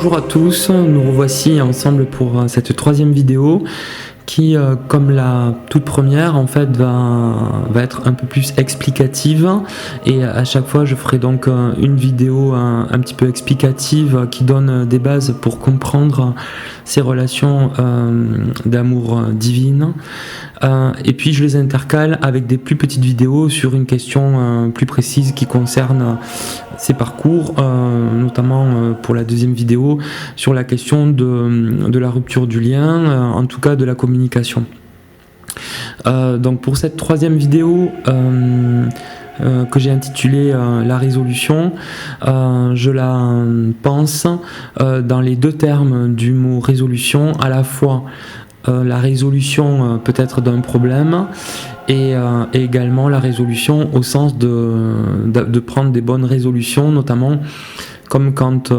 Bonjour à tous, nous revoici ensemble pour cette troisième vidéo qui, comme la toute première, en fait va être un peu plus explicative, et à chaque fois je ferai donc une vidéo un petit peu explicative qui donne des bases pour comprendre ces relations d'amour divine. Et puis je les intercale avec des plus petites vidéos sur une question plus précise qui concerne ces parcours, notamment pour la deuxième vidéo sur la question de la rupture du lien, en tout cas de la communication. Donc pour cette troisième vidéo que j'ai intitulée la résolution, je la pense dans les deux termes du mot résolution, à la fois la résolution peut-être d'un problème et également la résolution au sens de prendre des bonnes résolutions, notamment comme quand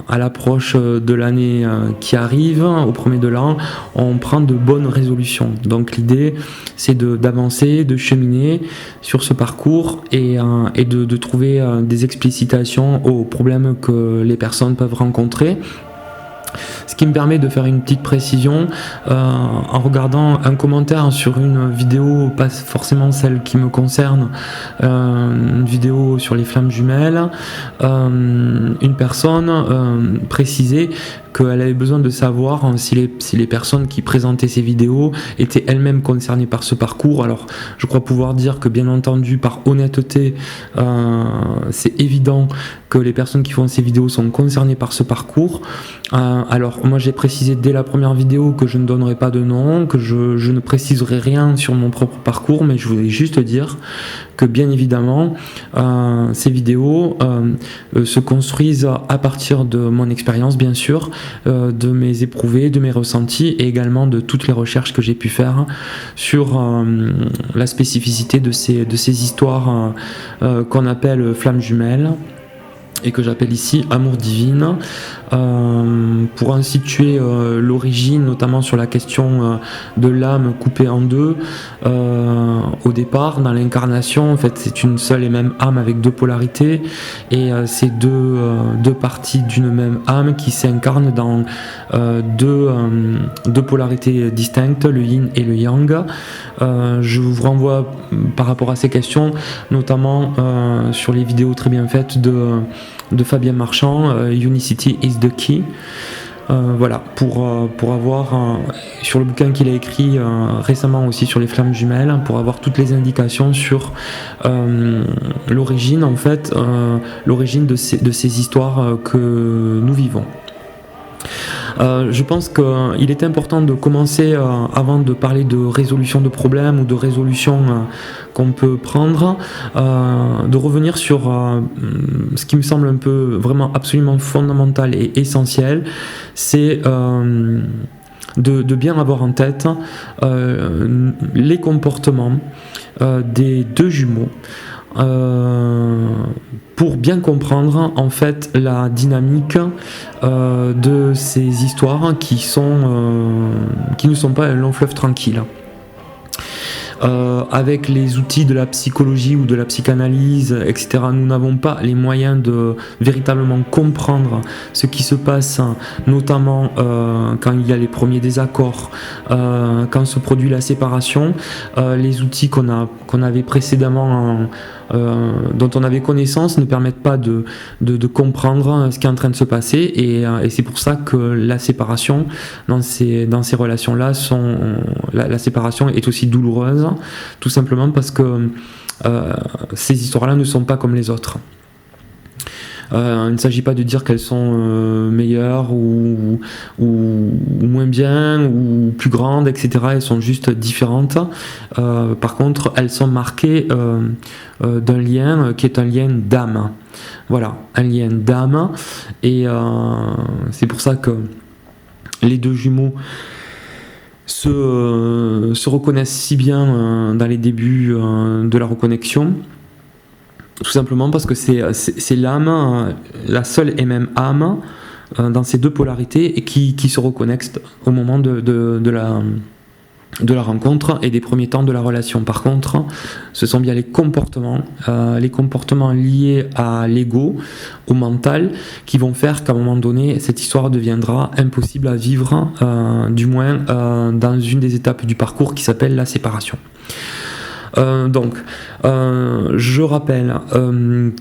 à l'approche de l'année qui arrive, au premier de l'an, on prend de bonnes résolutions. Donc l'idée c'est d'avancer, de cheminer sur ce parcours et de trouver des explicitations aux problèmes que les personnes peuvent rencontrer. Ce qui me permet de faire une petite précision en regardant un commentaire sur une vidéo, pas forcément celle qui me concerne, une vidéo sur les flammes jumelles. Une personne précisait qu'elle avait besoin de savoir si les personnes qui présentaient ces vidéos étaient elles-mêmes concernées par ce parcours. Alors je crois pouvoir dire que bien entendu, par honnêteté, c'est évident que les personnes qui font ces vidéos sont concernées par ce parcours. Alors moi j'ai précisé dès la première vidéo que je ne donnerai pas de nom, que je ne préciserai rien sur mon propre parcours, mais je voulais juste dire que bien évidemment ces vidéos se construisent à partir de mon expérience, bien sûr, de mes éprouvés, de mes ressentis, et également de toutes les recherches que j'ai pu faire sur la spécificité de ces histoires qu'on appelle flammes jumelles et que j'appelle ici amour divine, pour en situer l'origine, notamment sur la question de l'âme coupée en deux. Au départ, dans l'incarnation, en fait, c'est une seule et même âme avec deux polarités, et c'est deux parties d'une même âme qui s'incarnent dans deux polarités distinctes, le yin et le yang. Je vous renvoie par rapport à ces questions, notamment sur les vidéos très bien faites de Fabien Marchand, Unicity is the key. Voilà, pour avoir sur le bouquin qu'il a écrit récemment aussi sur les flammes jumelles, pour avoir toutes les indications sur l'origine, en fait, l'origine de ces histoires que nous vivons. Je pense qu'il est important de commencer, avant de parler de résolution de problèmes ou de résolution qu'on peut prendre, de revenir sur ce qui me semble un peu vraiment absolument fondamental et essentiel, c'est de bien avoir en tête les comportements des deux jumeaux, pour bien comprendre en fait la dynamique de ces histoires qui ne sont pas un long fleuve tranquille. Avec les outils de la psychologie ou de la psychanalyse, etc., nous n'avons pas les moyens de véritablement comprendre ce qui se passe, notamment quand il y a les premiers désaccords, quand se produit la séparation. Les outils qu'on avait précédemment, dont on avait connaissance, ne permettent pas de comprendre ce qui est en train de se passer, et c'est pour ça que la séparation dans ces relations-là, la séparation est aussi douloureuse, tout simplement parce que ces histoires-là ne sont pas comme les autres. Il ne s'agit pas de dire qu'elles sont meilleures ou moins bien ou plus grandes, etc. Elles sont juste différentes. Par contre, elles sont marquées d'un lien qui est un lien d'âme. Voilà, un lien d'âme. Et c'est pour ça que les deux jumeaux se reconnaissent si bien dans les débuts de la reconnexion. Tout simplement parce que c'est l'âme, la seule et même âme dans ces deux polarités, et qui se reconnectent au moment de de la rencontre et des premiers temps de la relation. Par contre, ce sont bien les comportements liés à l'ego, au mental, qui vont faire qu'à un moment donné, cette histoire deviendra impossible à vivre, du moins dans une des étapes du parcours qui s'appelle la séparation. Je rappelle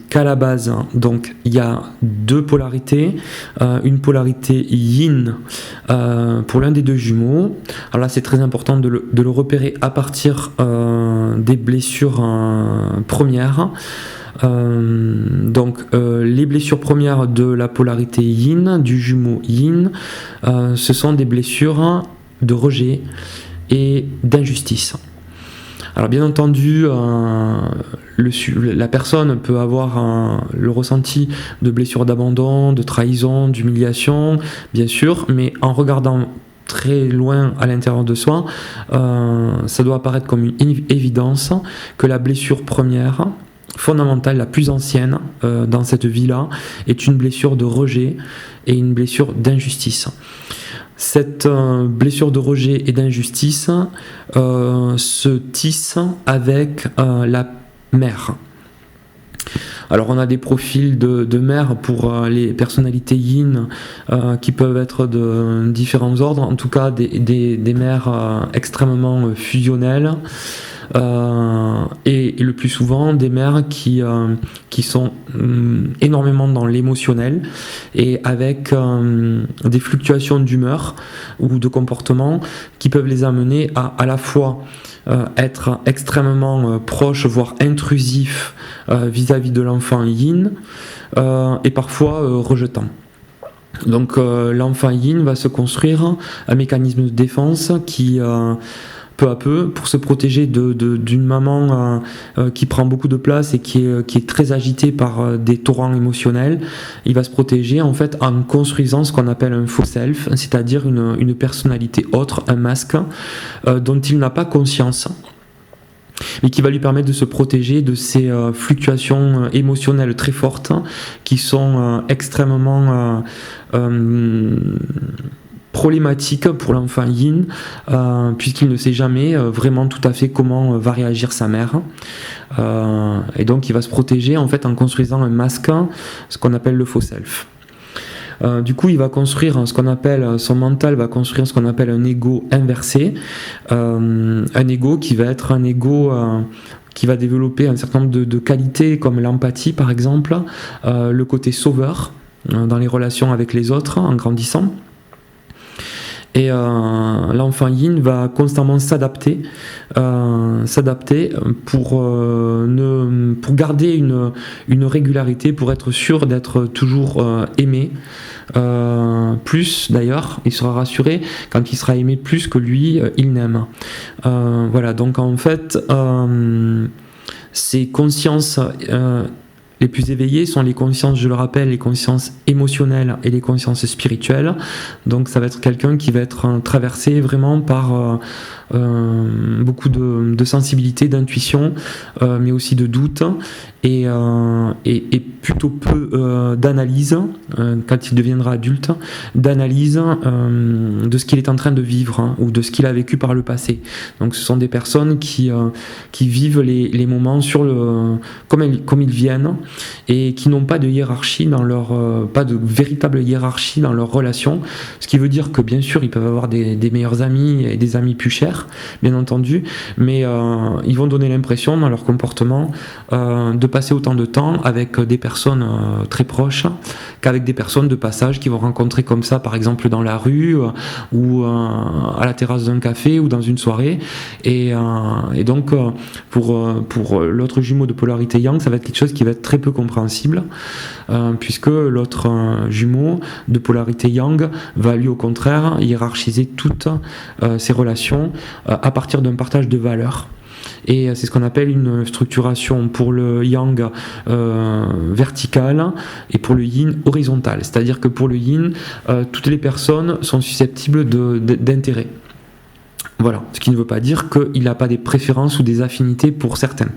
qu'à la base, donc, il y a deux polarités, une polarité yin pour l'un des deux jumeaux. Alors là, c'est très important de le repérer à partir des blessures premières. Les blessures premières de la polarité yin, du jumeau yin, ce sont des blessures de rejet et d'injustice. Alors bien entendu, la personne peut avoir le ressenti de blessures d'abandon, de trahison, d'humiliation, bien sûr, mais en regardant très loin à l'intérieur de soi, ça doit apparaître comme une évidence que la blessure première, fondamentale, la plus ancienne dans cette vie-là, est une blessure de rejet et une blessure d'injustice. Cette blessure de rejet et d'injustice se tisse avec la mère. Alors on a des profils de mère pour les personnalités yin qui peuvent être de différents ordres, en tout cas des mères extrêmement fusionnelles. Et le plus souvent des mères qui sont énormément dans l'émotionnel et avec des fluctuations d'humeur ou de comportement qui peuvent les amener à la fois être extrêmement proches, voire intrusifs vis-à-vis de l'enfant yin et parfois rejetant. Donc l'enfant yin va se construire un mécanisme de défense qui peu à peu, pour se protéger d'une maman qui prend beaucoup de place et qui est très agitée par des torrents émotionnels, il va se protéger en fait en construisant ce qu'on appelle un faux self, c'est-à-dire une personnalité autre, un masque dont il n'a pas conscience, mais qui va lui permettre de se protéger de ces fluctuations émotionnelles très fortes qui sont extrêmement problématique pour l'enfant yin puisqu'il ne sait jamais vraiment tout à fait comment va réagir sa mère et donc il va se protéger en fait en construisant un masque, ce qu'on appelle le faux self. Du coup il va construire son mental va construire ce qu'on appelle un ego inversé, un ego qui va être un ego qui va développer un certain nombre de qualités comme l'empathie par exemple, le côté sauveur dans les relations avec les autres en grandissant. Et l'enfant yin va constamment s'adapter pour garder une régularité, pour être sûr d'être toujours aimé. Plus d'ailleurs, il sera rassuré quand il sera aimé plus que lui, il n'aime. Voilà, donc en fait, ces consciences les plus éveillées sont les consciences, je le rappelle, les consciences émotionnelles et les consciences spirituelles. Donc ça va être quelqu'un qui va être traversé vraiment par beaucoup de sensibilité, d'intuition, mais aussi de doute et plutôt peu d'analyse, quand il deviendra adulte, d'analyse de ce qu'il est en train de vivre ou de ce qu'il a vécu par le passé. Donc ce sont des personnes qui vivent les moments comme ils viennent et qui n'ont pas de hiérarchie pas de véritable hiérarchie dans leur relation, ce qui veut dire que bien sûr ils peuvent avoir des meilleurs amis et des amis plus chers, bien entendu, mais ils vont donner l'impression dans leur comportement de passer autant de temps avec des personnes très proches qu'avec des personnes de passage qu'ils vont rencontrer comme ça, par exemple dans la rue ou à la terrasse d'un café ou dans une soirée, et donc pour l'autre jumeau de polarité yang, ça va être quelque chose qui va être très peu compréhensible, puisque l'autre jumeau de polarité yang va lui au contraire hiérarchiser toutes ses relations à partir d'un partage de valeurs. Et c'est ce qu'on appelle une structuration pour le yang verticale et pour le yin horizontale. C'est-à-dire que pour le yin, toutes les personnes sont susceptibles d'intérêt. Voilà, ce qui ne veut pas dire qu'il n'a pas des préférences ou des affinités pour certains.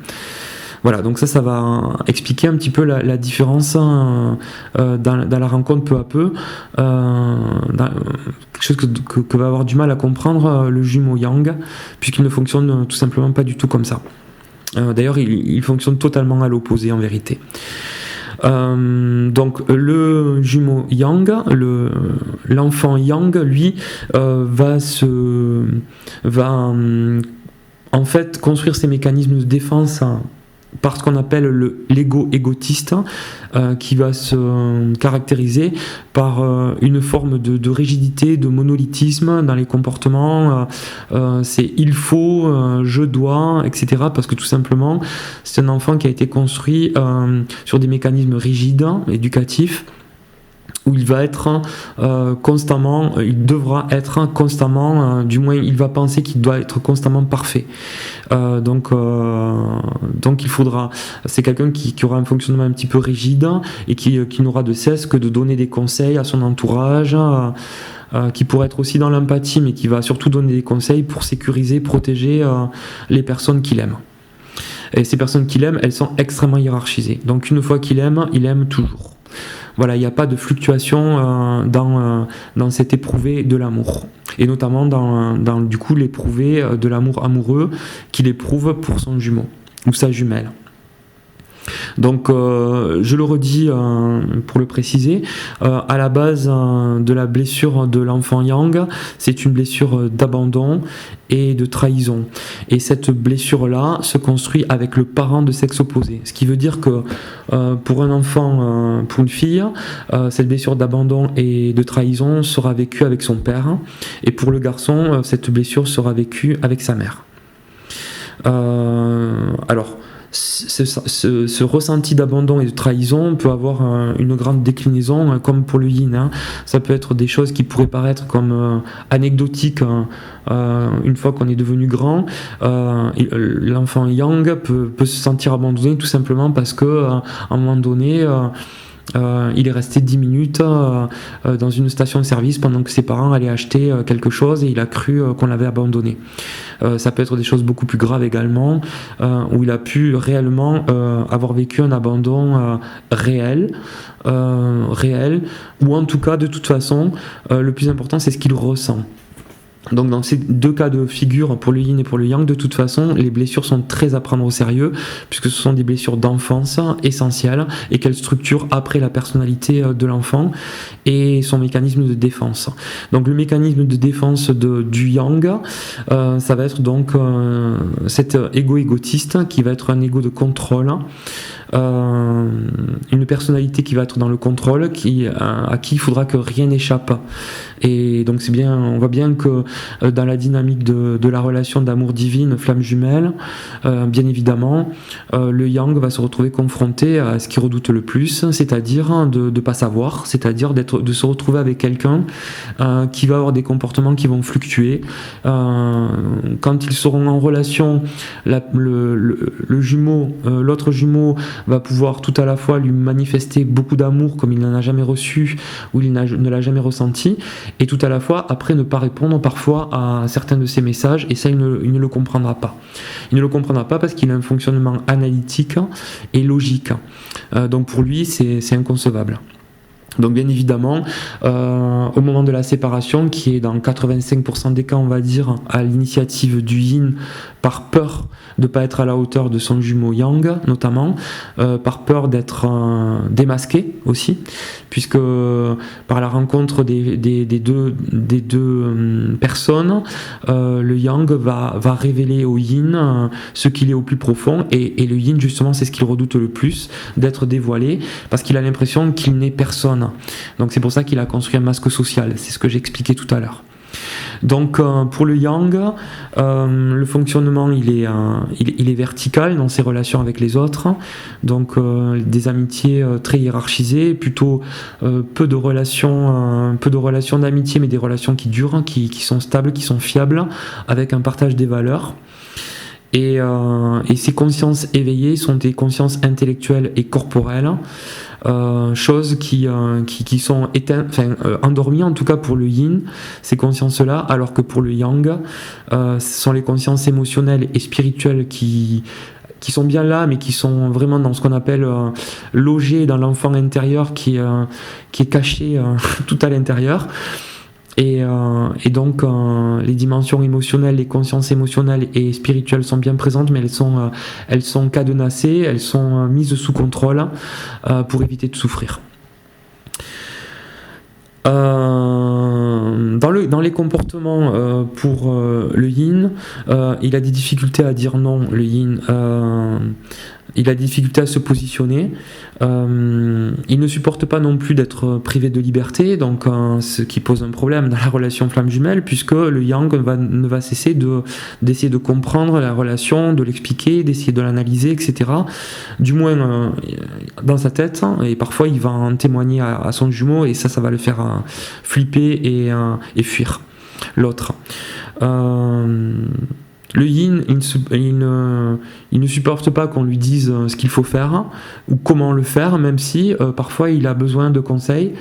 Voilà, donc ça va expliquer un petit peu la différence dans la rencontre peu à peu. Quelque chose que va avoir du mal à comprendre le jumeau yang, puisqu'il ne fonctionne tout simplement pas du tout comme ça. D'ailleurs, il fonctionne totalement à l'opposé en vérité. Donc le jumeau yang, l'enfant yang, lui, va en fait construire ses mécanismes de défense par ce qu'on appelle l'ego égotiste, qui va se caractériser par une forme de rigidité, de monolithisme dans les comportements. C'est il faut, je dois, etc. Parce que tout simplement, c'est un enfant qui a été construit sur des mécanismes rigides, éducatifs, où il va être constamment, il devra être constamment, du moins il va penser qu'il doit être constamment parfait. Donc il faudra, c'est quelqu'un qui aura un fonctionnement un petit peu rigide et qui n'aura de cesse que de donner des conseils à son entourage, qui pourrait être aussi dans l'empathie, mais qui va surtout donner des conseils pour sécuriser, protéger les personnes qu'il aime. Et ces personnes qu'il aime, elles sont extrêmement hiérarchisées. Donc une fois qu'il aime, il aime toujours. Voilà, il n'y a pas de fluctuation dans cet éprouvé de l'amour. Et notamment dans du coup l'éprouvé de l'amour amoureux qu'il éprouve pour son jumeau ou sa jumelle. Donc je le redis pour le préciser, à la base de la blessure de l'enfant yang, c'est une blessure d'abandon et de trahison. Et cette blessure-là se construit avec le parent de sexe opposé. Ce qui veut dire que pour un enfant, pour une fille, cette blessure d'abandon et de trahison sera vécue avec son père. Et pour le garçon, cette blessure sera vécue avec sa mère. Alors, ce ressenti d'abandon et de trahison peut avoir une grande déclinaison, comme pour le yin. Ça peut être des choses qui pourraient paraître comme anecdotiques une fois qu'on est devenu grand. L'enfant yang peut se sentir abandonné tout simplement parce que à un moment donné il est resté 10 minutes dans une station de service pendant que ses parents allaient acheter quelque chose et il a cru qu'on l'avait abandonné. Ça peut être des choses beaucoup plus graves également, où il a pu réellement avoir vécu un abandon réel, ou en tout cas de toute façon le plus important c'est ce qu'il ressent. Donc dans ces deux cas de figure, pour le yin et pour le yang, de toute façon, les blessures sont très à prendre au sérieux, puisque ce sont des blessures d'enfance essentielles et qu'elles structurent après la personnalité de l'enfant et son mécanisme de défense. Donc le mécanisme de défense du yang, ça va être donc cet ego égotiste qui va être un ego de contrôle, une personnalité qui va être dans le contrôle, à qui il faudra que rien n'échappe. Et donc c'est bien, on voit bien que dans la dynamique de la relation d'amour divine, flamme jumelle, bien évidemment, le yang va se retrouver confronté à ce qu'il redoute le plus, c'est-à-dire de ne pas savoir, c'est-à-dire de se retrouver avec quelqu'un qui va avoir des comportements qui vont fluctuer. Quand ils seront en relation, le jumeau, l'autre jumeau va pouvoir tout à la fois lui manifester beaucoup d'amour comme il n'en a jamais reçu ou il ne l'a jamais ressenti, et tout à la fois après ne pas répondre parfois à certains de ses messages, et ça il ne le comprendra pas. Il ne le comprendra pas parce qu'il a un fonctionnement analytique et logique. Donc pour lui c'est inconcevable. Donc bien évidemment, au moment de la séparation, qui est dans 85% des cas, on va dire, à l'initiative du yin, par peur de ne pas être à la hauteur de son jumeau yang, notamment, par peur d'être démasqué aussi, puisque par la rencontre des deux personnes, le yang va révéler au yin ce qu'il est au plus profond, et le yin justement c'est ce qu'il redoute le plus, d'être dévoilé, parce qu'il a l'impression qu'il n'est personne. Donc c'est pour ça qu'il a construit un masque social, c'est ce que j'expliquais tout à l'heure. Donc pour le yang, le fonctionnement il est vertical dans ses relations avec les autres, donc des amitiés très hiérarchisées, plutôt peu de relations d'amitié, mais des relations qui durent, qui sont stables, qui sont fiables, avec un partage des valeurs. Et ces consciences éveillées sont des consciences intellectuelles et corporelles, choses qui sont endormies, en tout cas pour le yin, ces consciences-là, alors que pour le yang, ce sont les consciences émotionnelles et spirituelles qui qui sont bien là, mais qui sont vraiment dans ce qu'on appelle logés dans l'enfant intérieur qui est caché tout à l'intérieur. Et donc les dimensions émotionnelles, les consciences émotionnelles et spirituelles sont bien présentes, mais elles sont cadenassées, elles sont mises sous contrôle pour éviter de souffrir. Dans les comportements pour le yin, il a des difficultés à dire non, le yin. Il a des difficultés à se positionner. Il ne supporte pas non plus d'être privé de liberté, donc ce qui pose un problème dans la relation flamme jumelle, puisque le yang ne va cesser d'essayer de comprendre la relation, de l'expliquer, d'essayer de l'analyser, etc. Du moins dans sa tête, et parfois il va en témoigner à son jumeau, et ça va le faire flipper et fuir l'autre. Le yin, il ne supporte pas qu'on lui dise ce qu'il faut faire ou comment le faire, même si parfois il a besoin de conseils.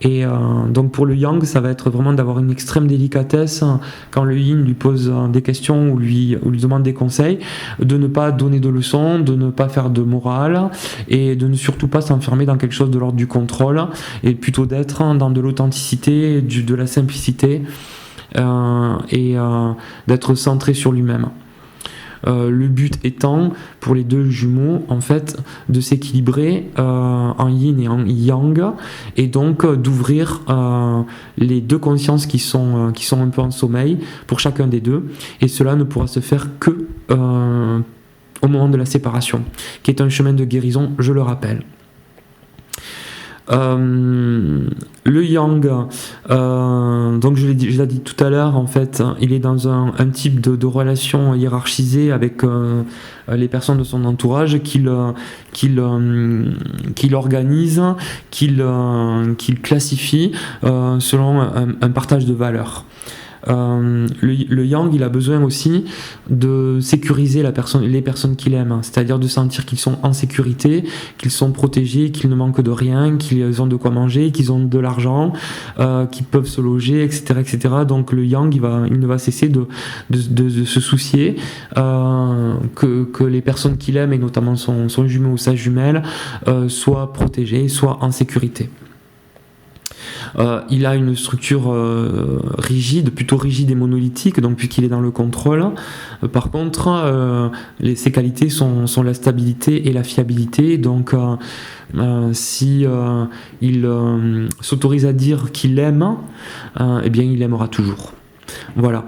Et donc pour le yang, ça va être vraiment d'avoir une extrême délicatesse quand le yin lui pose des questions ou lui demande des conseils, de ne pas donner de leçons, de ne pas faire de morale et de ne surtout pas s'enfermer dans quelque chose de l'ordre du contrôle, et plutôt d'être dans de l'authenticité, de la simplicité. Et d'être centré sur lui-même. Le but étant, pour les deux jumeaux, en fait, de s'équilibrer en yin et en yang, et donc d'ouvrir les deux consciences qui sont un peu en sommeil pour chacun des deux, et cela ne pourra se faire que au moment de la séparation, qui est un chemin de guérison, je le rappelle. Le yang, donc je l'ai dit tout à l'heure, en fait, il est dans un type de relation hiérarchisée avec les personnes de son entourage qu'il organise, qu'il classifie selon un partage de valeurs. Le yang, il a besoin aussi de sécuriser les personnes qu'il aime, c'est-à-dire de sentir qu'ils sont en sécurité, qu'ils sont protégés, qu'ils ne manquent de rien, qu'ils ont de quoi manger, qu'ils ont de l'argent, qu'ils peuvent se loger, etc., etc. Donc le yang, il ne va cesser de se soucier que les personnes qu'il aime, et notamment son jumeau ou sa jumelle, soient protégées, soient en sécurité. Il a une structure plutôt rigide et monolithique, donc puisqu'il est dans le contrôle. Par contre, ses qualités sont la stabilité et la fiabilité. Donc, si il s'autorise à dire qu'il aime, eh bien, il aimera toujours. Voilà.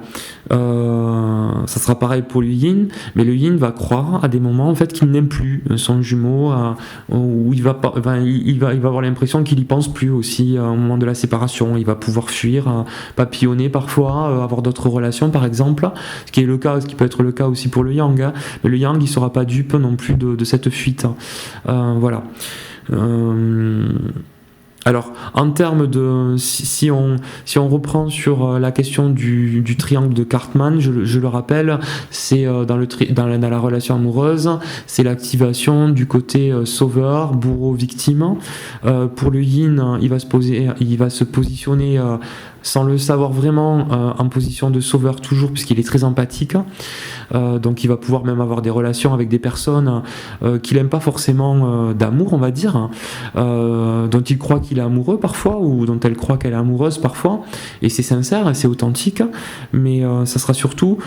Ça sera pareil pour le yin, mais le yin va croire à des moments en fait qu'il n'aime plus son jumeau, où il va avoir l'impression qu'il y pense plus aussi au moment de la séparation. Il va pouvoir fuir, papillonner parfois, avoir d'autres relations par exemple, ce qui peut être le cas aussi pour le yang, hein. Mais le yang, il sera pas dupe non plus de cette fuite. Voilà. Alors, en termes de... Si on reprend sur la question du triangle de Cartman, je le rappelle, c'est dans la relation amoureuse, c'est l'activation du côté sauveur, bourreau, victime. Pour le yin, il va se positionner sans le savoir vraiment en position de sauveur toujours, puisqu'il est très empathique. Donc il va pouvoir même avoir des relations avec des personnes qu'il n'aime pas forcément d'amour, on va dire, dont il croit qu'il est amoureux parfois, ou dont elle croit qu'elle est amoureuse parfois, et c'est sincère et c'est authentique, mais ça sera surtout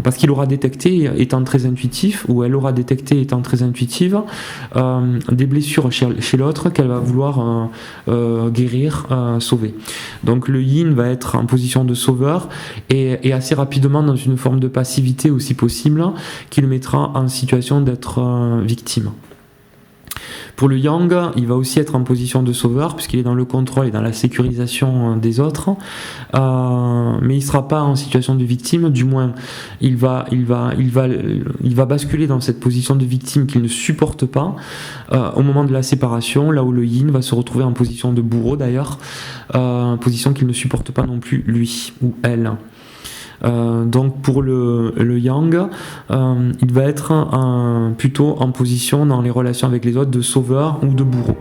parce qu'il aura détecté, étant très intuitif, ou elle aura détecté étant très intuitive, des blessures chez l'autre qu'elle va vouloir guérir, sauver. Donc le yin va être en position de sauveur, et assez rapidement dans une forme de passivité aussi possible, qui le mettra en situation d'être victime. Pour le yang, il va aussi être en position de sauveur, puisqu'il est dans le contrôle et dans la sécurisation des autres, mais il ne sera pas en situation de victime, du moins il va basculer dans cette position de victime qu'il ne supporte pas au moment de la séparation, là où le yin va se retrouver en position de bourreau d'ailleurs, position qu'il ne supporte pas non plus lui ou elle. Donc pour le yang, il va être plutôt en position dans les relations avec les autres de sauveur ou de bourreau.